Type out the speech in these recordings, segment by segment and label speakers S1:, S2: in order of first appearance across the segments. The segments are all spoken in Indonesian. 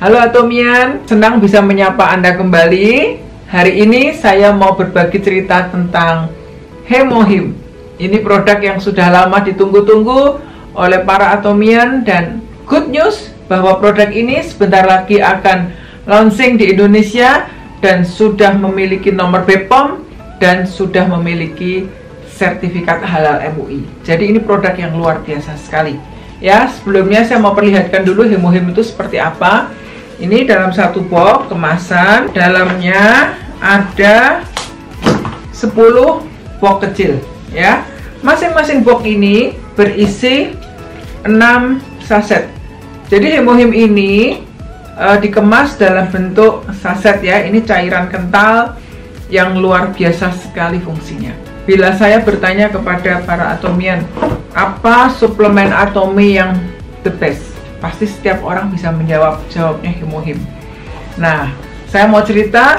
S1: Halo Atomian, senang bisa menyapa Anda kembali. Hari ini saya mau berbagi cerita tentang Hemohim. Ini produk yang sudah lama ditunggu-tunggu oleh para Atomian, dan good news bahwa produk ini sebentar lagi akan launching di Indonesia dan sudah memiliki nomor BPOM dan sudah memiliki sertifikat halal MUI. Jadi ini produk yang luar biasa sekali. Ya, sebelumnya saya mau perlihatkan dulu Hemohim itu seperti apa. Ini dalam satu box kemasan, dalamnya ada 10 box kecil ya. Masing-masing box ini berisi 6 saset. Jadi Hemohim ini dikemas dalam bentuk saset ya. Ini cairan kental yang luar biasa sekali fungsinya. Bila saya bertanya kepada para Atomian, apa suplemen Atomi yang the best? Pasti setiap orang bisa jawabnya Hemohim. Nah, saya mau cerita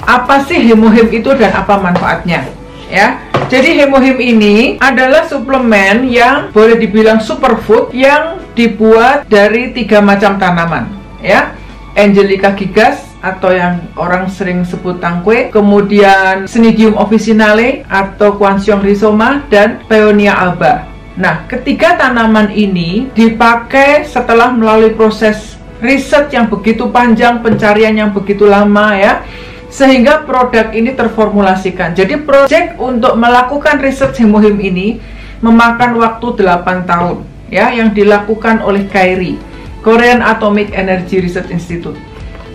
S1: apa sih Hemohim itu dan apa manfaatnya ya. Jadi Hemohim ini adalah suplemen yang boleh dibilang superfood yang dibuat dari 3 macam tanaman ya. Angelica gigas atau yang orang sering sebut tangkwe, kemudian Cnidium officinale atau Quansiong rhizoma, dan Paeonia alba. Nah, ketiga tanaman ini dipakai setelah melalui proses riset yang begitu panjang, pencarian yang begitu lama ya, sehingga produk ini terformulasikan. Jadi proyek untuk melakukan riset Hemohim ini memakan waktu 8 tahun ya, yang dilakukan oleh KAERI, Korean Atomic Energy Research Institute.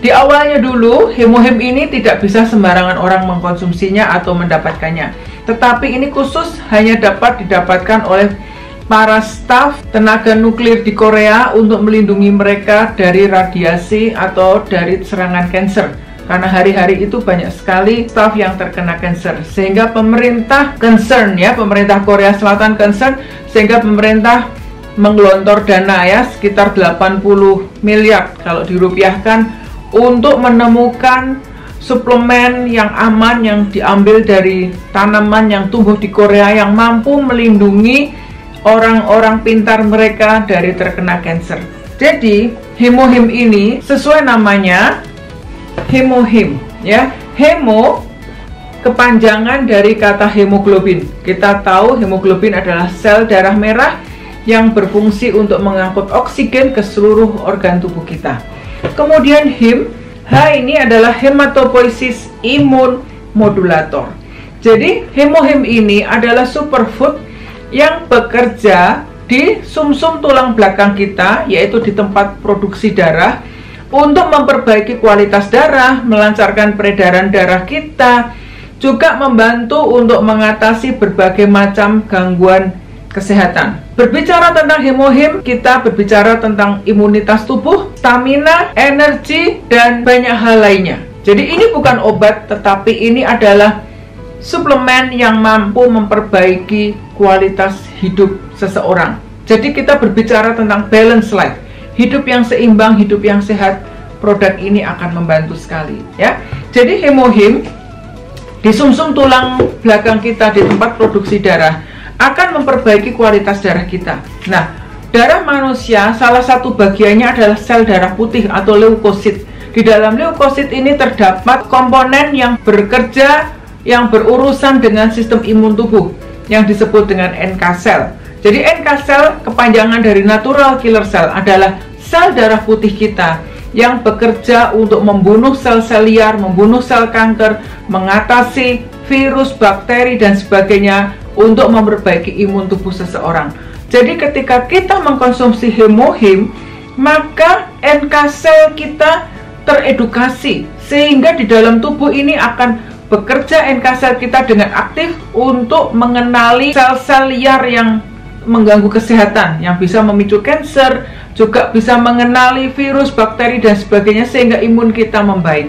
S1: Di awalnya dulu, Hemohim ini tidak bisa sembarangan orang mengkonsumsinya atau mendapatkannya. Tetapi ini khusus hanya dapat didapatkan oleh para staf tenaga nuklir di Korea untuk melindungi mereka dari radiasi atau dari serangan kanker. Karena hari-hari itu banyak sekali staf yang terkena kanker. Sehingga pemerintah concern ya, pemerintah Korea Selatan concern, sehingga pemerintah menggelontor dana ya, sekitar 80 miliar kalau dirupiahkan, untuk menemukan suplemen yang aman yang diambil dari tanaman yang tumbuh di Korea yang mampu melindungi orang-orang pintar mereka dari terkena kanker. Jadi Hemohim ini sesuai namanya Hemohim ya. Hemo kepanjangan dari kata hemoglobin. Kita tahu hemoglobin adalah sel darah merah yang berfungsi untuk mengangkut oksigen ke seluruh organ tubuh kita. Kemudian Him, H ini adalah hematopoiesis imun modulator. Jadi Hemohim ini adalah superfood yang bekerja di sumsum tulang belakang kita, yaitu di tempat produksi darah, untuk memperbaiki kualitas darah, melancarkan peredaran darah kita, juga membantu untuk mengatasi berbagai macam gangguan kesehatan. Berbicara tentang Hemohim, kita berbicara tentang imunitas tubuh, stamina, energi, dan banyak hal lainnya. Jadi ini bukan obat, tetapi ini adalah suplemen yang mampu memperbaiki kualitas hidup seseorang. Jadi kita berbicara tentang balance life, hidup yang seimbang, hidup yang sehat. Produk ini akan membantu sekali ya. Jadi Hemohim di sumsum tulang belakang kita, di tempat produksi darah, akan memperbaiki kualitas darah kita. Nah, darah manusia salah satu bagiannya adalah sel darah putih atau leukosit. Di dalam leukosit ini terdapat komponen yang bekerja, yang berurusan dengan sistem imun tubuh, yang disebut dengan NK cell. Jadi NK cell kepanjangan dari natural killer cell, adalah sel darah putih kita yang bekerja untuk membunuh sel-sel liar, membunuh sel kanker, mengatasi virus, bakteri, dan sebagainya, untuk memperbaiki imun tubuh seseorang. Jadi ketika kita mengkonsumsi Hemohim, maka NK cell kita teredukasi, sehingga di dalam tubuh ini akan bekerja NK cell kita dengan aktif untuk mengenali sel-sel liar yang mengganggu kesehatan, yang bisa memicu kanker, juga bisa mengenali virus, bakteri, dan sebagainya, sehingga imun kita membaik.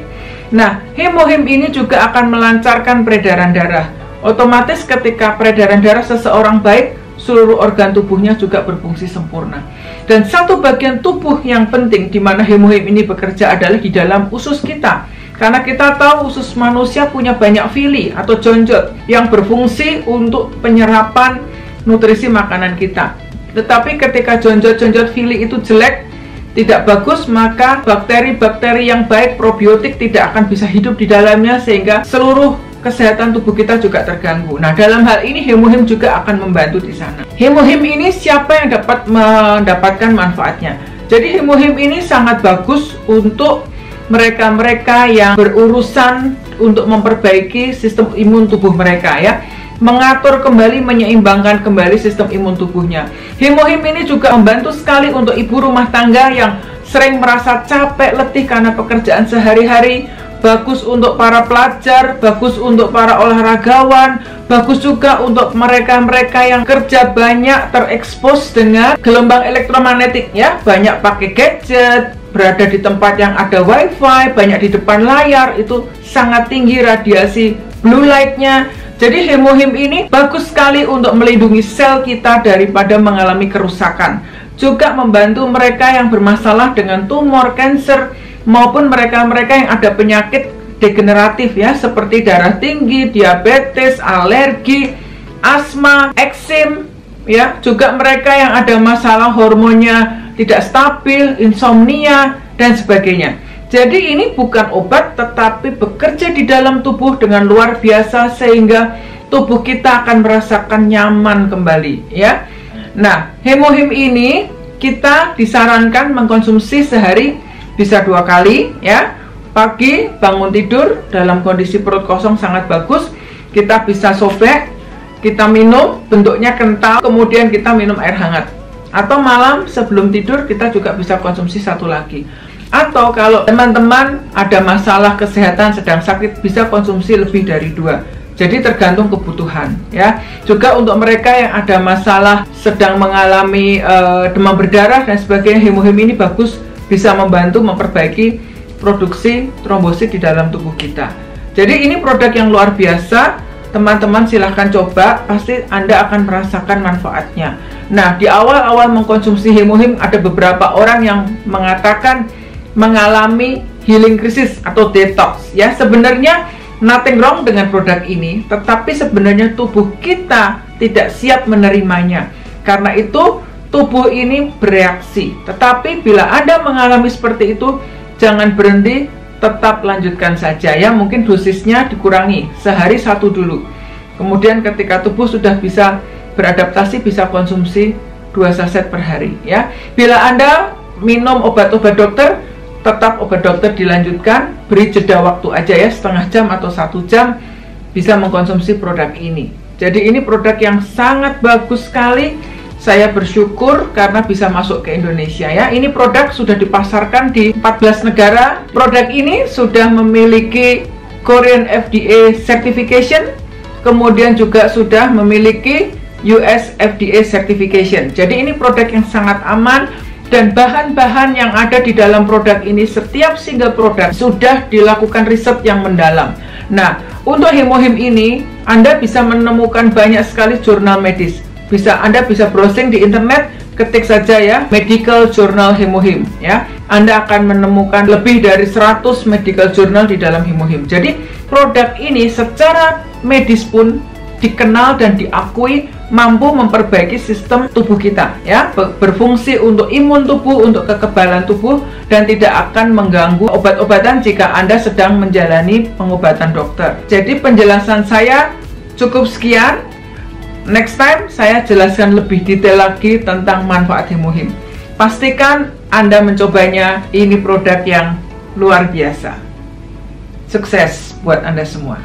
S1: Nah, Hemohim ini juga akan melancarkan peredaran darah. Otomatis ketika peredaran darah seseorang baik, seluruh organ tubuhnya juga berfungsi sempurna. Dan satu bagian tubuh yang penting di mana Hemohim ini bekerja adalah di dalam usus kita. Karena kita tahu usus manusia punya banyak villi atau jonjot yang berfungsi untuk penyerapan nutrisi makanan kita. Tetapi ketika jonjot-jonjot villi itu jelek, tidak bagus, maka bakteri-bakteri yang baik, probiotik tidak akan bisa hidup di dalamnya, sehingga seluruh kesehatan tubuh kita juga terganggu. Nah, dalam hal ini Hemohim juga akan membantu di sana. Hemohim ini siapa yang dapat mendapatkan manfaatnya? Jadi Hemohim ini sangat bagus untuk mereka-mereka yang berurusan untuk memperbaiki sistem imun tubuh mereka, ya, mengatur kembali, menyeimbangkan kembali sistem imun tubuhnya. Hemohim ini juga membantu sekali untuk ibu rumah tangga yang sering merasa capek, letih karena pekerjaan sehari-hari. Bagus untuk para pelajar, bagus untuk para olahragawan, bagus juga untuk mereka-mereka yang kerja banyak terekspos dengan gelombang elektromagnetik, ya, banyak pakai gadget, berada di tempat yang ada wifi, banyak di depan layar, itu sangat tinggi radiasi blue light-nya. Jadi Hemohim ini bagus sekali untuk melindungi sel kita daripada mengalami kerusakan. Juga membantu mereka yang bermasalah dengan tumor, kanker, maupun mereka-mereka yang ada penyakit degeneratif, ya, seperti darah tinggi, diabetes, alergi, asma, eksim, ya. Juga mereka yang ada masalah hormonnya tidak stabil, insomnia, dan sebagainya. Jadi ini bukan obat, tetapi bekerja di dalam tubuh dengan luar biasa, sehingga tubuh kita akan merasakan nyaman kembali, ya. Nah, Hemohim ini kita disarankan mengkonsumsi sehari bisa 2 kali, ya. Pagi bangun tidur dalam kondisi perut kosong sangat bagus, kita bisa sobek, kita minum, bentuknya kental, kemudian kita minum air hangat. Atau malam sebelum tidur kita juga bisa konsumsi 1 lagi. Atau kalau teman-teman ada masalah kesehatan sedang sakit, bisa konsumsi lebih dari 2. Jadi tergantung kebutuhan, ya. Juga untuk mereka yang ada masalah sedang mengalami demam berdarah dan sebagainya, Hemohim ini bagus, bisa membantu memperbaiki produksi trombosit di dalam tubuh kita. Jadi ini produk yang luar biasa. Teman-teman silahkan coba, pasti Anda akan merasakan manfaatnya. Nah, di awal-awal mengkonsumsi Hemohim ada beberapa orang yang mengatakan mengalami healing crisis atau detox, ya. Sebenarnya nothing wrong dengan produk ini, tetapi sebenarnya tubuh kita tidak siap menerimanya. Karena itu tubuh ini bereaksi. Tetapi bila Anda mengalami seperti itu, jangan berhenti, tetap lanjutkan saja, ya. Mungkin dosisnya dikurangi, sehari 1 dulu. Kemudian ketika tubuh sudah bisa beradaptasi, bisa konsumsi 2 saset per hari, ya. Bila Anda minum obat-obat dokter, tetap obat dokter dilanjutkan, beri jeda waktu aja, ya, setengah jam atau 1 jam bisa mengkonsumsi produk ini. Jadi ini produk yang sangat bagus sekali. Saya bersyukur karena bisa masuk ke Indonesia, ya. Ini produk sudah dipasarkan di 14 negara. Produk ini sudah memiliki Korean FDA certification, kemudian juga sudah memiliki US FDA certification. Jadi ini produk yang sangat aman. Dan bahan-bahan yang ada di dalam produk ini, setiap single produk sudah dilakukan riset yang mendalam. Nah, untuk Hemohim ini Anda bisa menemukan banyak sekali jurnal medis. Anda bisa browsing di internet, ketik saja, ya, medical journal Hemohim, ya. Anda akan menemukan lebih dari 100 medical journal di dalam Hemohim. Jadi produk ini secara medis pun dikenal dan diakui mampu memperbaiki sistem tubuh kita, ya, berfungsi untuk imun tubuh, untuk kekebalan tubuh, dan tidak akan mengganggu obat-obatan jika Anda sedang menjalani pengobatan dokter. Jadi penjelasan saya cukup sekian. Next time saya jelaskan lebih detail lagi tentang manfaat Hemohim. Pastikan Anda mencobanya, ini produk yang luar biasa. Sukses buat Anda semua.